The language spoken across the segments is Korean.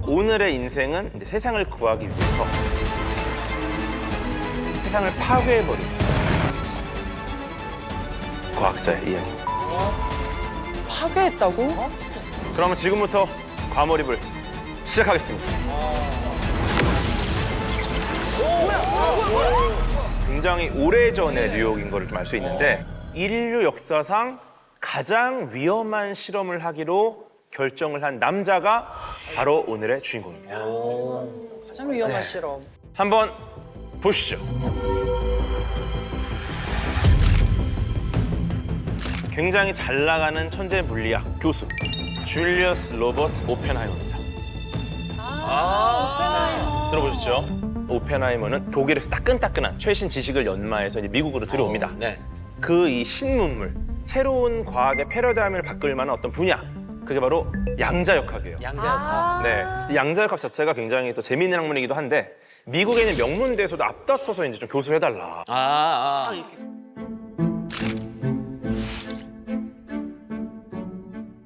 오늘의 인생은 이제 세상을 구하기 위해서 세상을 파괴해버린 과학자의 이야기입니다. 파괴했다고? 그러면 지금부터 과몰입을 시작하겠습니다. 굉장히 오래전의 뉴욕인 걸 좀 알 수 있는데 인류 역사상 가장 위험한 실험을 하기로 결정을 한 남자가 바로 오늘의 주인공입니다. 가장 위험한 실험. 한번 보시죠. 굉장히 잘 나가는 천재 물리학 교수 줄리어스 로버트 오펜하이머입니다. 들어보셨죠? 오펜하이머는 독일에서 따끈따끈한 최신 지식을 연마해서 이제 미국으로 들어옵니다. 그 이 신문물, 새로운 과학의 패러다임을 바꿀 만한 어떤 분야, 그게 바로 양자역학이에요. 양자역학. 네, 이 양자역학 자체가 굉장히 또 재미있는 학문이기도 한데 미국에 있는 명문대에서도 앞다퉈서 이제 좀 교수해달라.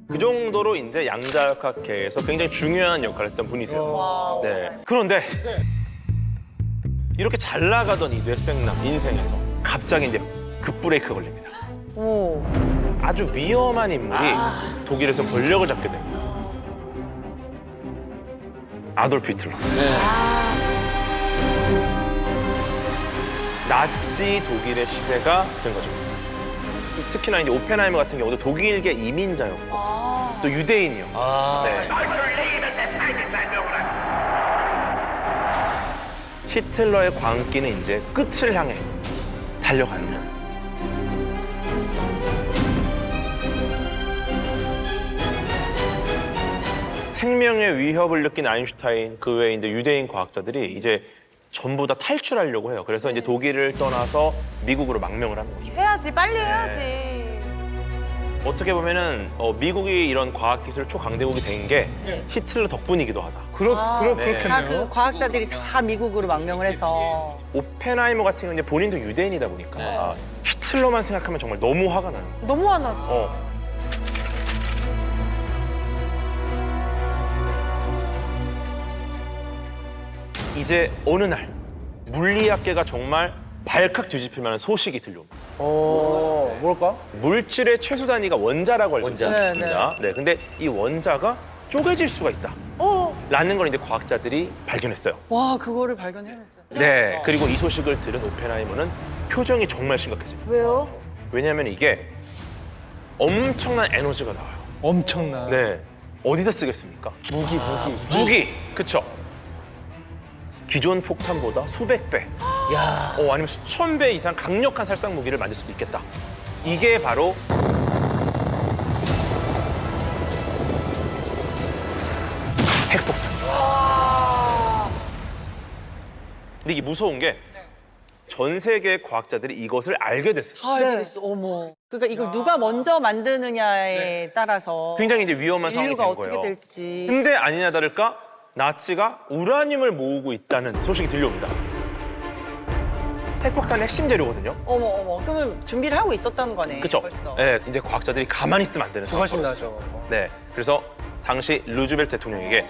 그 정도로 이제 양자역학계에서 굉장히 중요한 역할을 했던 분이세요. 네. 그런데 이렇게 잘 나가던 이 뇌생남 인생에서 갑자기 이제 급브레이크 걸립니다. 오. 아주 위험한 인물이 독일에서 권력을 잡게 됩니다. 아돌프 히틀러. 나치 독일의 시대가 된 거죠. 특히나 이제 오펜하이머 같은 경우도 독일계 이민자였고 또 유대인이었고. 네. 히틀러의 광기는 이제 끝을 향해 달려가는 거예요. 생명의 위협을 느낀 아인슈타인, 그 외에 이제 유대인 과학자들이 이제 전부 다 탈출하려고 해요. 그래서 이제 독일을 떠나서 미국으로 망명을 하는 거죠. 해야지, 빨리 해야지. 어떻게 보면은 미국이 이런 과학기술 초강대국이 된 게 히틀러 덕분이기도 하다. 다 그 과학자들이 다 미국으로 망명을 해서. 오펜하이머 같은 경우는 이제 본인도 유대인이다 보니까 히틀러만 생각하면 정말 너무 화가 나요. 너무 화나지. 이제 어느 날 물리학계가 정말 발칵 뒤집힐 만한 소식이 들려옵니다. 뭘까? 물질의 최소 단위가 원자라고 알고 원자. 있습니다. 네, 근데 이 원자가 쪼개질 수가 있다. 라는 걸 이제 과학자들이 발견했어요. 와, 그거를 발견해냈어요. 네, 그리고 이 소식을 들은 오펜하이머는 표정이 정말 심각해집니다. 왜요? 왜냐하면 이게 엄청난 에너지가 나와요. 엄청난. 네, 어디다 쓰겠습니까? 무기, 그쵸? 기존 폭탄보다 수백 배, 아니면 수천 배 이상 강력한 살상 무기를 만들 수도 있겠다. 이게 바로 핵폭탄. 근데 이게 무서운 게 전 세계 과학자들이 이것을 알게 됐어요. 알게 됐어. 어머. 그러니까 이걸 누가 먼저 만드느냐에 따라서 굉장히 이제 위험한 상황이 인류가 된 어떻게 거예요. 될지. 근데 아니나 다를까 나치가 우라늄을 모으고 있다는 소식이 들려옵니다. 핵폭탄의 핵심 재료거든요. 어머. 그러면 준비를 하고 있었다는 거네. 그렇죠? 벌써. 네, 이제 과학자들이 가만히 있으면 안 되는 상황이 조심하십니다, 벌어졌어요. 저거. 네, 그래서 당시 루즈벨트 대통령에게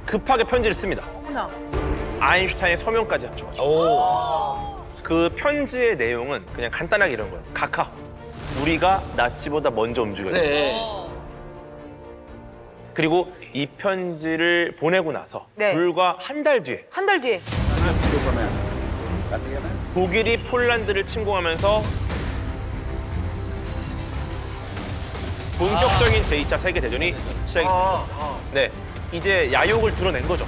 급하게 편지를 씁니다. 어머나. 아인슈타인의 서명까지 합쳐가지고. 그 편지의 내용은 그냥 간단하게 이런 거예요. 각하, 우리가 나치보다 먼저 움직여야 돼. 그리고 이 편지를 보내고 나서 네. 불과 한 달 뒤에 한 달 뒤에. 독일이 폴란드를 침공하면서 본격적인 제2차 세계대전이 시작이 됩니다. 네, 이제 야욕을 드러낸 거죠.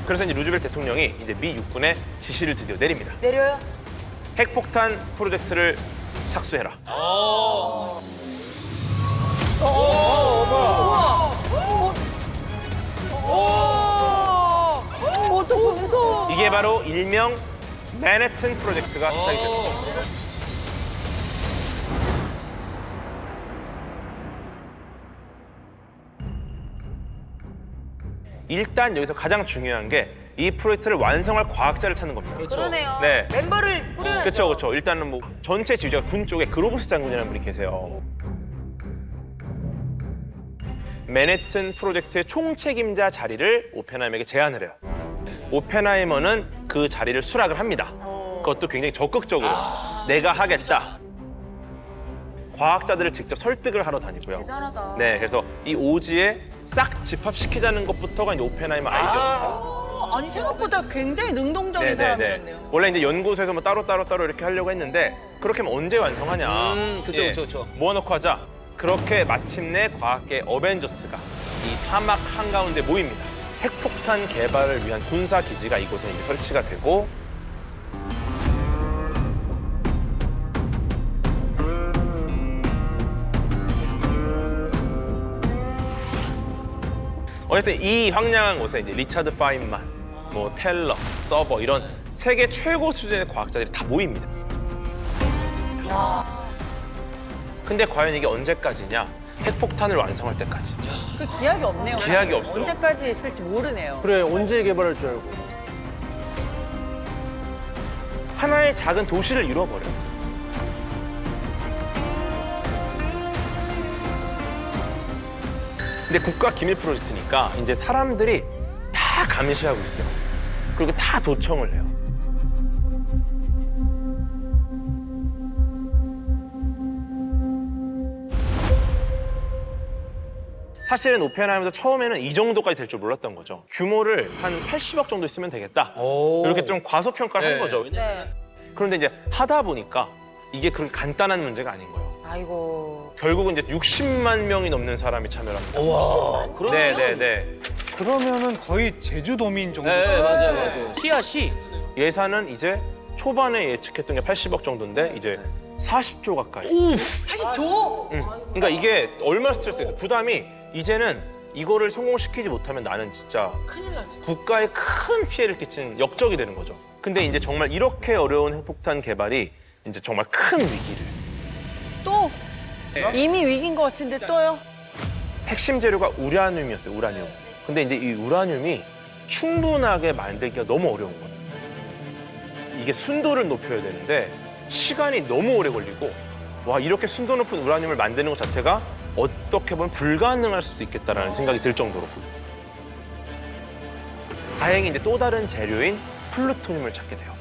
그래서 이제 루즈벨트 대통령이 이제 미 육군에 지시를 드디어 내립니다. 내려요? 핵폭탄 프로젝트를 착수해라. 어떡해, 무서워. 이게 바로 일명 맨해튼 프로젝트가 시작이 된 거죠. 일단 여기서 가장 중요한 게 이 프로젝트를 완성할 과학자를 찾는 겁니다. 그러네요. 네. 멤버를 꾸려야죠. 그렇죠. 일단은 뭐 전체 지휘자가 군 쪽에 그로브스 장군이라는 분이 계세요. 맨해튼 프로젝트의 총책임자 자리를 오펜하이머에게 제안을 해요. 오펜하이머는 그 자리를 수락을 합니다. 그것도 굉장히 적극적으로 내가 하겠다. 과학자들을 직접 설득을 하러 다니고요. 대단하다. 네, 그래서 이 오지에 싹 집합시키자는 것부터가 이제 오펜하이머 아이디어였어요. 아니 생각보다 굉장히 능동적인 사람이었네요. 원래 이제 연구소에서 뭐 따로 이렇게 하려고 했는데 그렇게 하면 언제 완성하냐. 그쵸. 모아놓고 하자. 그렇게 마침내 과학계 어벤져스가 이 사막 한가운데 모입니다. 핵폭탄 개발을 위한 군사 기지가 이곳에 이제 설치가 되고 어쨌든 이 황량한 곳에 이제 리차드 파인만, 뭐 텔러, 서버 이런 세계 최고 수준의 과학자들이 다 모입니다. 근데 과연 이게 언제까지냐? 핵폭탄을 완성할 때까지. 그 기약이 없네요. 기약이 없어. 언제까지 있을지 모르네요. 그래, 언제 개발할 줄 알고. 하나의 작은 도시를 잃어버려요. 근데 국가 기밀 프로젝트니까 이제 사람들이 다 감시하고 있어요. 그리고 다 도청을 해요. 사실은 오펜하이머도 처음에는 이 정도까지 될 줄 몰랐던 거죠. 규모를 한 80억 정도 쓰면 되겠다. 이렇게 좀 과소평가를 한 거죠. 네. 그런데 이제 하다 보니까 이게 그렇게 간단한 문제가 아닌 거예요. 아이고. 결국은 이제 60만 명이 넘는 사람이 참여를 합니다. 와, 그러면 네네네. 그러면은 거의 제주도민 정도. 네, 맞아요. 시야 시. 예산은 이제 초반에 예측했던 게 80억 정도인데 이제 40조 가까이. 40조? 그러니까 이게 얼마나 스트레스였어요. 부담이 이제는 이거를 성공시키지 못하면 나는 진짜 큰일 나지. 국가에 큰 피해를 끼친 역적이 되는 거죠. 근데 이제 정말 이렇게 어려운 핵폭탄 개발이 이제 정말 큰 위기를. 또? 이미 위기인 것 같은데 또요? 핵심 재료가 우라늄이었어요, 우라늄. 근데 이제 이 우라늄이 충분하게 만들기가 너무 어려운 거예요. 이게 순도를 높여야 되는데 시간이 너무 오래 걸리고 와, 이렇게 순도 높은 우라늄을 만드는 것 자체가 어떻게 보면 불가능할 수도 있겠다라는 생각이 들 정도로. 다행히 이제 또 다른 재료인 플루토늄을 찾게 돼요.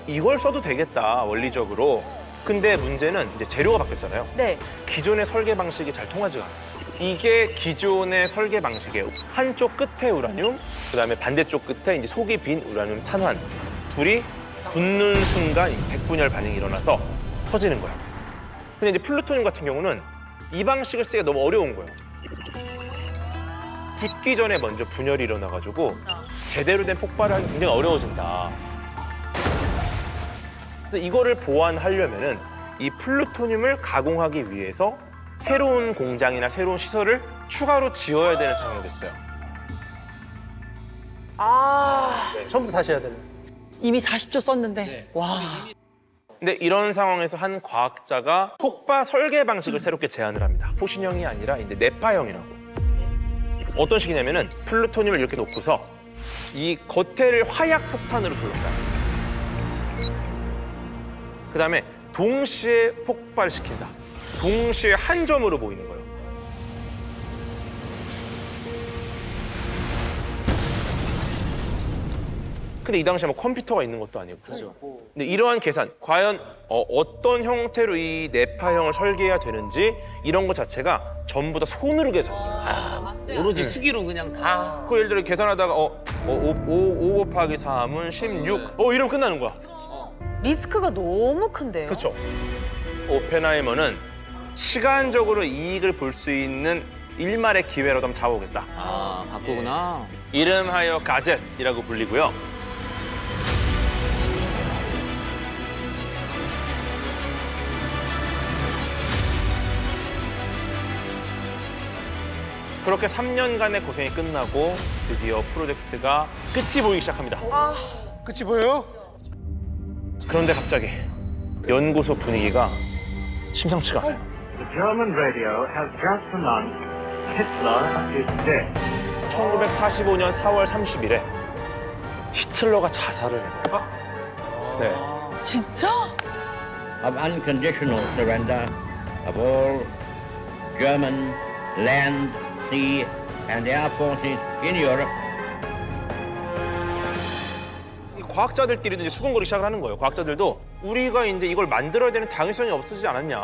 이걸 써도 되겠다, 원리적으로. 근데 문제는 이제 재료가 바뀌었잖아요. 네. 기존의 설계 방식이 잘 통하지가 않아요. 이게 기존의 설계 방식이에요. 한쪽 끝에 우라늄, 그다음에 반대쪽 끝에 이제 속이 빈 우라늄 탄환. 둘이 붙는 순간 이 핵분열 반응이 일어나서 터지는 거예요. 근데 이제 플루토늄 같은 경우는 이 방식을 쓰기가 너무 어려운 거예요. 붙기 전에 먼저 분열이 일어나가지고 제대로 된 폭발을 하기 굉장히 어려워진다. 그래서 이거를 보완하려면은 이 플루토늄을 가공하기 위해서 새로운 공장이나 새로운 시설을 추가로 지어야 되는 상황이 됐어요. 처음부터 다시 해야 되네. 이미 40조 썼는데. 와. 근데 이런 상황에서 한 과학자가 폭발 설계 방식을 새롭게 제안을 합니다. 포신형이 아니라 이제 네파형이라고. 어떤 식이냐면은 플루토늄을 이렇게 놓고서 이 겉에를 화약 폭탄으로 둘러싸요. 그다음에 동시에 폭발시킨다. 동시에 한 점으로 보이는 거예요. 근데 이 당시에 뭐 컴퓨터가 있는 것도 아니고. 근데 이러한 계산, 과연 어떤 형태로 이 네파형을 설계해야 되는지 이런 것 자체가 전부 다 손으로 계산해요. 오로지 수기로 그냥 다. 그 예를 들어 계산하다가 5 곱하기 3은 16. 이러면 끝나는 거야. 리스크가 너무 큰데요. 그렇죠. 오펜하이머는 시간적으로 이익을 볼 수 있는 일말의 기회라도 한번 잡아오겠다. 아, 바꾸구나. 이름하여 가젯이라고 불리고요. 그렇게 3년간의 고생이 끝나고 드디어 프로젝트가 끝이 보이기 시작합니다. 끝이 보여요? 그런데 갑자기 연구소 분위기가 심상치가 않아요. The German radio has just announced Hitler is dead. 1945년 4월 30일에 히틀러가 자살을 해요. 네. 진짜? of unconditional surrender of all German land, sea, and air forces in Europe. 이 과학자들끼리도 이제 수군거리기 시작을 하는 거예요. 과학자들도 우리가 이제 이걸 만들어야 되는 당위성이 없어지지 않았냐.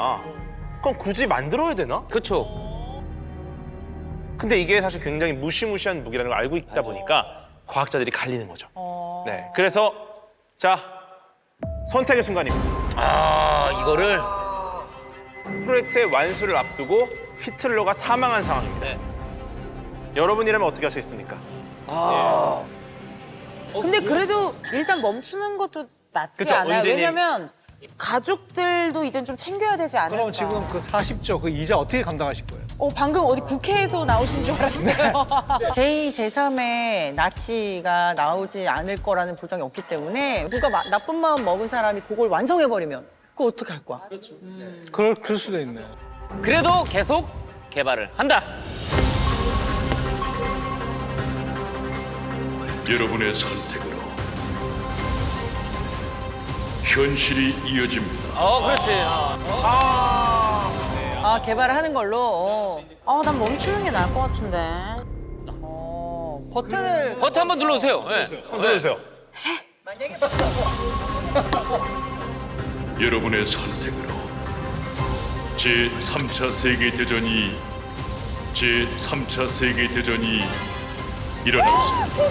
그럼 굳이 만들어야 되나? 그쵸. 근데 이게 사실 굉장히 무시무시한 무기라는 걸 알고 있다 보니까 과학자들이 갈리는 거죠. 네. 그래서 자, 선택의 순간입니다. 이거를. 프로젝트의 완수를 앞두고 히틀러가 사망한 상황입니다. 네. 여러분이라면 어떻게 하시겠습니까? 근데 그래도 일단 멈추는 것도 낫지 그쵸, 않아요? 은재님. 왜냐면 가족들도 이젠 좀 챙겨야 되지 않을까. 그럼 지금 그 40조 그 이자 어떻게 감당하실 거예요? 방금 어디 국회에서 나오신 줄 알았어요. 제2, 제3의 나치가 나오지 않을 거라는 보장이 없기 때문에 누가 나쁜 마음 먹은 사람이 그걸 완성해버리면 그거 어떻게 할 거야? 그럴 수도 있네. 그래도 계속 개발을 한다. 여러분의 선택으로 현실이 이어집니다. 그렇지. 개발을 하는 걸로. 난 멈추는 게 나을 것 같은데. 버튼을 버튼 한번 눌러주세요. 네. 한번 눌러주세요. 여러분의 선택으로 제3차 세계대전이 일어났습니다.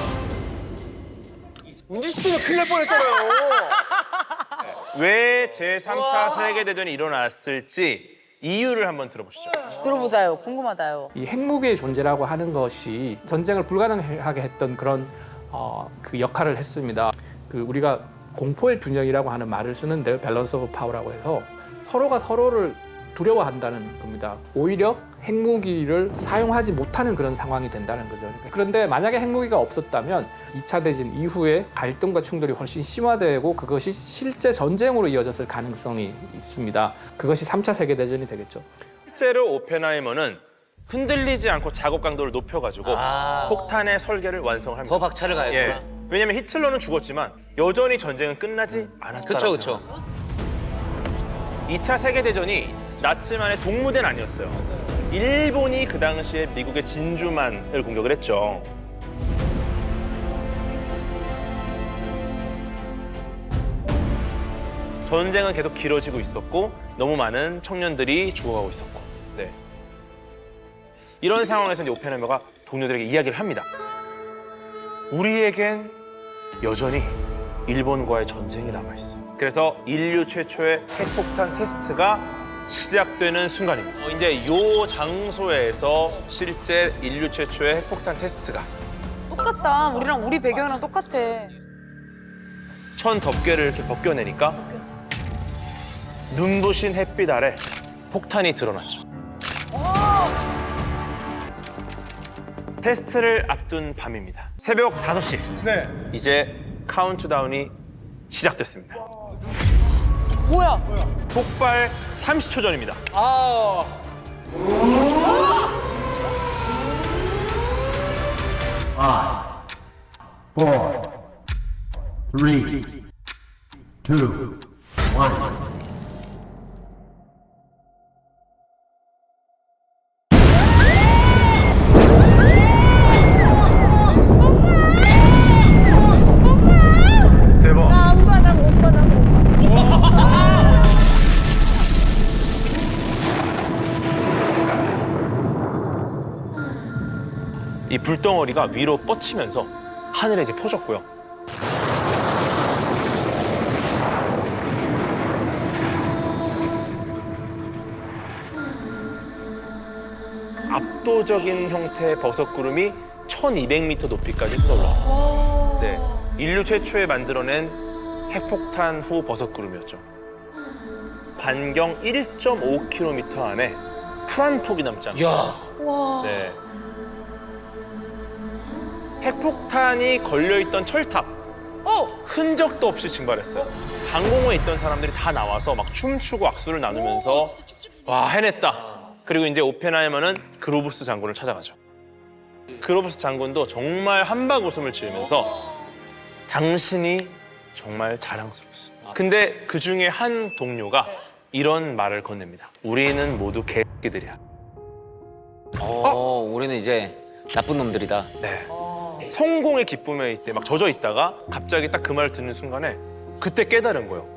운지 씨도 큰일 날 뻔했잖아요. 왜 제3차 세계대전이 일어났을지 이유를 한번 들어보시죠. 들어보자요. 궁금하다요. 이 핵무기의 존재라고 하는 것이 전쟁을 불가능하게 했던 그런 그 역할을 했습니다. 그 우리가 공포의 균형이라고 하는 말을 쓰는데요. 밸런스 오브 파워라고 해서 서로가 서로를 두려워한다는 겁니다. 오히려 핵무기를 사용하지 못하는 그런 상황이 된다는 거죠. 그런데 만약에 핵무기가 없었다면 2차 대전 이후에 갈등과 충돌이 훨씬 심화되고 그것이 실제 전쟁으로 이어졌을 가능성이 있습니다. 그것이 3차 세계대전이 되겠죠. 실제로 오펜하이머는 흔들리지 않고 작업 강도를 높여가지고 폭탄의 설계를 완성합니다. 더 박차를 가야구나. 왜냐면 히틀러는 죽었지만 여전히 전쟁은 끝나지 않았다는 그쵸, 그쵸. 2차 세계대전이 나치만의 동무대는 아니었어요. 일본이 그 당시에 미국의 진주만을 공격을 했죠. 전쟁은 계속 길어지고 있었고 너무 많은 청년들이 죽어가고 있었고. 네. 이런 상황에서 이제 오펜하이머가 동료들에게 이야기를 합니다. 우리에겐 여전히 일본과의 전쟁이 남아있어. 그래서 인류 최초의 핵폭탄 테스트가 시작되는 순간입니다. 이제 이 장소에서 실제 인류 최초의 핵폭탄 테스트가 똑같다. 우리랑 우리 배경이랑 똑같아. 천 덮개를 이렇게 벗겨내니까 눈부신 햇빛 아래 폭탄이 드러났죠. 테스트를 앞둔 밤입니다. 새벽 5시. 네. 이제 카운트다운이 시작됐습니다. 뭐야? 폭발 30초 전입니다. Five, four, three, two, one. 대박. 이 불덩어리가 위로 뻗치면서 하늘에 이제 퍼졌고요. 압도적인 형태의 버섯구름이 1200m 높이까지 솟아올랐어요. 네, 인류 최초에 만들어낸 핵폭탄 후 버섯구름이었죠. 반경 1.5km 안에 풀 한 폭이 남지 않아요. 야, 네. 핵폭탄이 걸려있던 철탑 흔적도 없이 증발했어요. 항공호에 있던 사람들이 다 나와서 막 춤추고 악수를 나누면서 와, 해냈다. 그리고 이제 오펜하이머는 그로브스 장군을 찾아가죠. 그로브스 장군도 정말 한박 웃음을 지으면서 당신이 정말 자랑스럽습니다. 근데 그 중에 한 동료가 이런 말을 건넵니다. 우리는 모두 개새끼들이야. 우리는 이제 나쁜 놈들이다. 네. 성공의 기쁨에 이제 막 젖어 있다가 갑자기 딱 그 말을 듣는 순간에 그때 깨달은 거예요.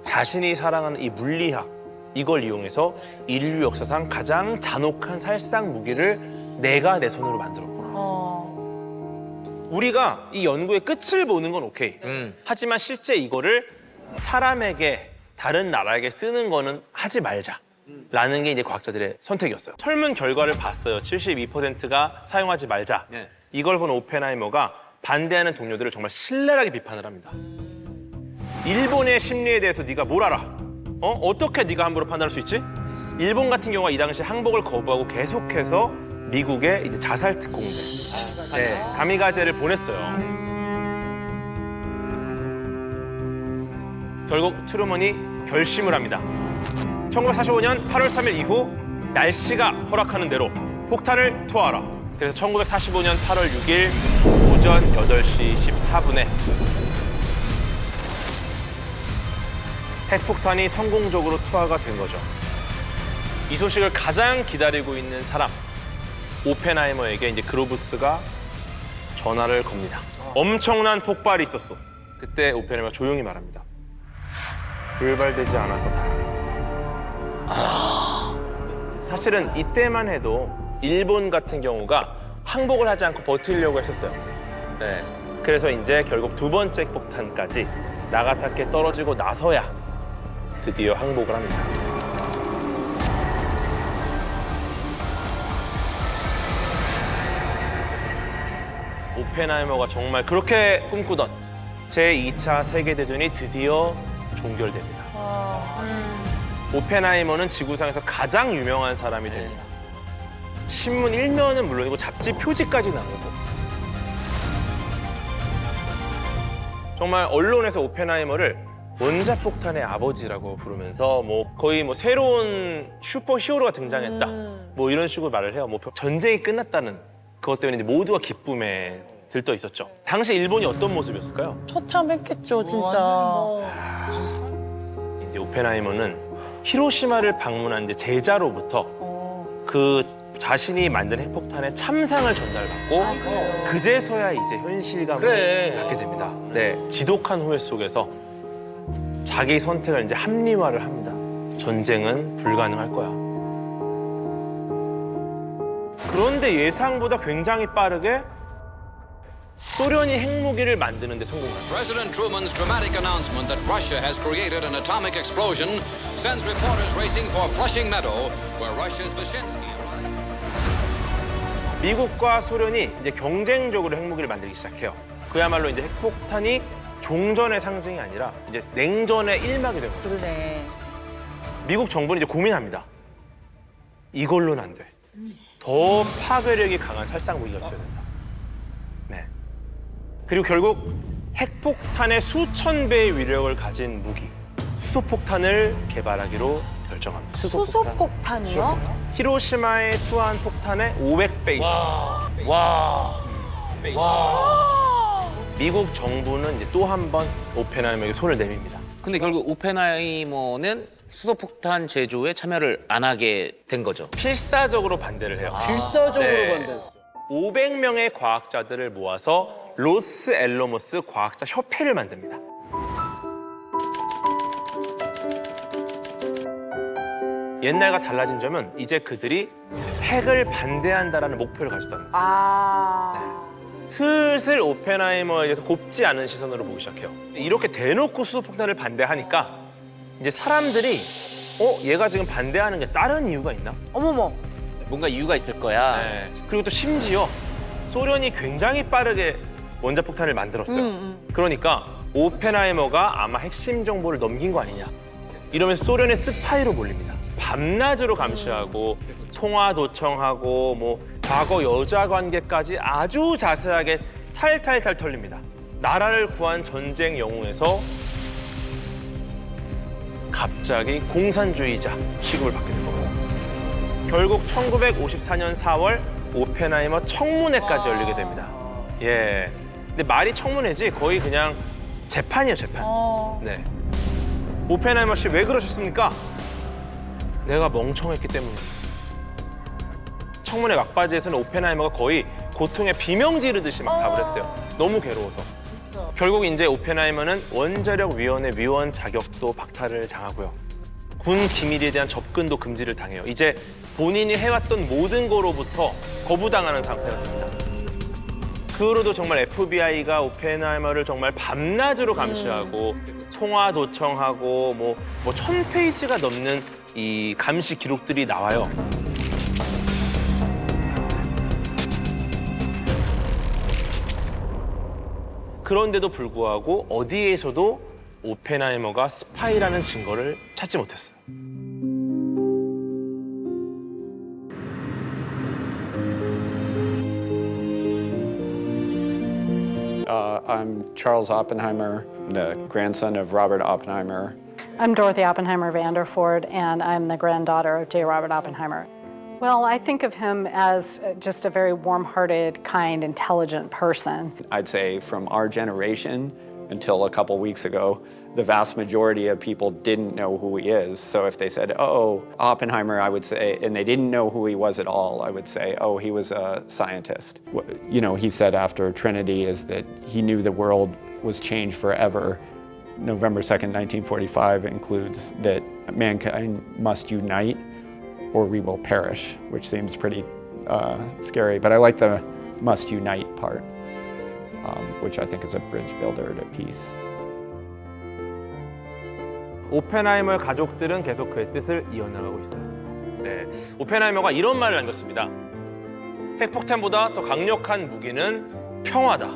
자신이 사랑하는 이 물리학 이걸 이용해서 인류 역사상 가장 잔혹한 살상 무기를 내가 내 손으로 만들었구나. 우리가 이 연구의 끝을 보는 건 오케이. 하지만 실제 이거를 사람에게 다른 나라에게 쓰는 거는 하지 말자. 라는 게 이제 과학자들의 선택이었어요. 설문 결과를 봤어요. 72%가 사용하지 말자. 네. 이걸 본 오펜하이머가 반대하는 동료들을 정말 신랄하게 비판을 합니다. 일본의 심리에 대해서 네가 뭘 알아? 어떻게 네가 함부로 판단할 수 있지? 일본 같은 경우가 이 당시 항복을 거부하고 계속해서 미국에 이제 자살 특공대, 가미가제를 보냈어요. 결국 트루먼이 결심을 합니다. 1945년 8월 3일 이후 날씨가 허락하는 대로 폭탄을 투하하라. 그래서 1945년 8월 6일 오전 8시 14분에 핵폭탄이 성공적으로 투하가 된 거죠. 이 소식을 가장 기다리고 있는 사람, 오펜하이머에게 이제 그로브스가 전화를 겁니다. 엄청난 폭발이 있었어. 그때 오펜하이머가 조용히 말합니다. 불발되지 않아서 다행이다. 사실은 이때만 해도 일본 같은 경우가 항복을 하지 않고 버티려고 했었어요. 네. 그래서 이제 결국 두 번째 폭탄까지 나가사키에 떨어지고 나서야 드디어 항복을 합니다. 오펜하이머가 정말 그렇게 꿈꾸던 제2차 세계대전이 드디어 종결됩니다. 오펜하이머는 지구상에서 가장 유명한 사람이 됩니다. 신문 1면은 물론이고 잡지 표지까지 나오고 정말 언론에서 오펜하이머를 원자폭탄의 아버지라고 부르면서 거의 새로운 슈퍼 히어로가 등장했다 이런 식으로 말을 해요. 전쟁이 끝났다는 그것 때문에 모두가 기쁨에 들떠 있었죠. 당시 일본이 어떤 모습이었을까요? 처참했겠죠, 진짜. 이제 오펜하이머는 히로시마를 방문한 이제 제자로부터 그 자신이 만든 핵폭탄의 참상을 전달받고 그제서야 이제 현실감을 갖게 됩니다. 네, 지독한 후회 속에서 자기 선택을 이제 합리화를 합니다. 전쟁은 불가능할 거야. 그런데 예상보다 굉장히 빠르게 소련이 핵무기를 만드는 데 성공합니다. President Truman's dramatic announcement that Russia has created an atomic explosion sends reporters racing for Flushing Meadow, where Russia's Vyshinsky arrived. 미국과 소련이 이제 경쟁적으로 핵무기를 만들기 시작해요. 그야말로 이제 핵폭탄이 종전의 상징이 아니라 이제 냉전의 일막이 된 거죠. 그러네. 미국 정부는 이제 고민합니다. 이걸로는 안 돼. 더 파괴력이 강한 살상 무기가 있어야 된다. 네. 그리고 결국 핵폭탄의 수천 배의 위력을 가진 무기, 수소폭탄을 개발하기로 결정합니다. 수소폭탄이요? 히로시마에 투하한 폭탄의 500배 이상. 미국 정부는 이제 또 한 번 오펜하이머에게 손을 내밉니다. 근데 결국 오펜하이머는 수소폭탄 제조에 참여를 안 하게 된 거죠. 필사적으로 반대를 해요. 필사적으로 네. 반대했어요. 500명의 과학자들을 모아서 로스앨러머스 과학자 협회를 만듭니다. 옛날과 달라진 점은 이제 그들이 핵을 반대한다라는 목표를 가졌답니다. 슬슬 오펜하이머에 대해서 곱지 않은 시선으로 보기 시작해요. 이렇게 대놓고 수소폭탄을 반대하니까 이제 사람들이 얘가 지금 반대하는 게 다른 이유가 있나? 어머머. 뭔가 이유가 있을 거야. 네. 그리고 또 심지어 소련이 굉장히 빠르게 원자폭탄을 만들었어요. 그러니까 오펜하이머가 아마 핵심 정보를 넘긴 거 아니냐. 이러면서 소련의 스파이로 몰립니다. 밤낮으로 감시하고 통화 도청하고 과거 여자 관계까지 아주 자세하게 탈탈탈 털립니다. 나라를 구한 전쟁 영웅에서 갑자기 공산주의자 취급을 받게 된 겁니다. 결국 1954년 4월 오펜하이머 청문회까지 열리게 됩니다. 예. 근데 말이 청문회지 거의 그냥 재판이에요, 재판. 네. 오펜하이머 씨 왜 그러셨습니까? 내가 멍청했기 때문에. 청문회 막바지에서는 오펜하이머가 거의 고통에 비명 지르듯이 막 답을 했대요. 너무 괴로워서. 결국 이제 오펜하이머는 원자력위원회 위원 자격도 박탈을 당하고요. 군 기밀에 대한 접근도 금지를 당해요. 이제 본인이 해왔던 모든 거로부터 거부당하는 상태가 됩니다. 그 후로도 정말 FBI가 오펜하이머를 정말 밤낮으로 감시하고 통화 도청하고 뭐 1000페이지가 넘는 이 감시 기록들이 나와요. 그런데도 불구하고 어디에서도 오펜하이머가 스파이라는 증거를 찾지 못했어요. I'm Charles Oppenheimer, the grandson of Robert Oppenheimer. I'm Dorothy Oppenheimer Vanderford, and I'm the granddaughter of J. Robert Oppenheimer. Well, I think of him as just a very warm-hearted, kind, intelligent person. I'd say from our generation until a couple weeks ago, the vast majority of people didn't know who he is. So if they said, oh, Oppenheimer, I would say, and they didn't know who he was at all, I would say, oh, he was a scientist. What, you know, he said after Trinity is that he knew the world was changed forever. November 2nd, 1945 includes that mankind must unite or we will perish, which seems pretty scary. But I like the must unite part, which I think is a bridge builder to peace. 오펜하이머의 가족들은 계속 그의 뜻을 이어나가고 있어요. 네, 오펜하이머가 이런 말을 남겼습니다. 핵폭탄보다 더 강력한 무기는 평화다.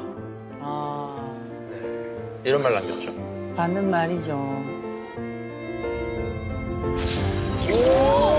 네, 이런 말을 남겼죠. 맞는 말이죠. 오!